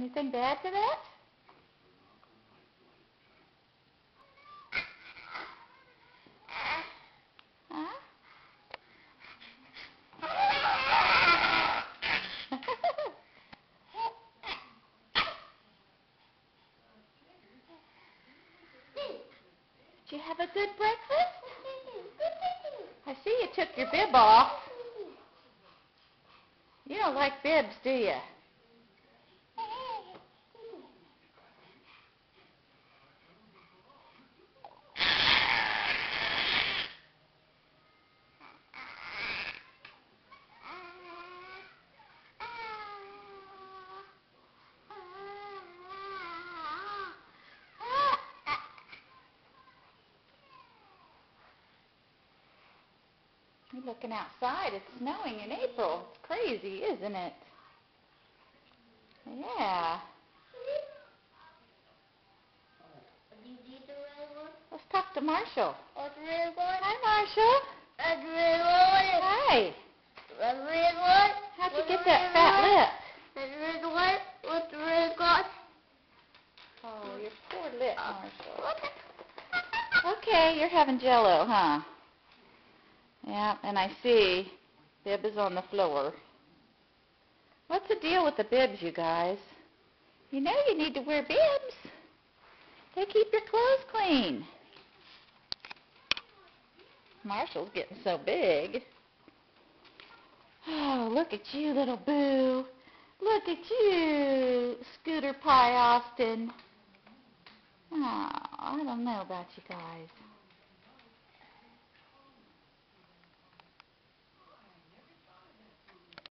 Anything bad to that? Huh? Did you have a good breakfast? I see you took your bib off. You don't like bibs, do you? You're looking outside. It's snowing in April. It's crazy, isn't it? Yeah. Let's talk to Marshall. Hi, Marshall. Hi. How'd you get that fat lip? Oh, your poor lip, Marshall. Okay, you're having Jell-O, huh? Yeah, and I see bib is on the floor. What's the deal with the bibs, you guys? You know you need to wear bibs. They keep your clothes clean. Marshall's getting so big. Oh, look at you, little boo. Look at you, Scooter Pie Austin. Oh, I don't know about you guys.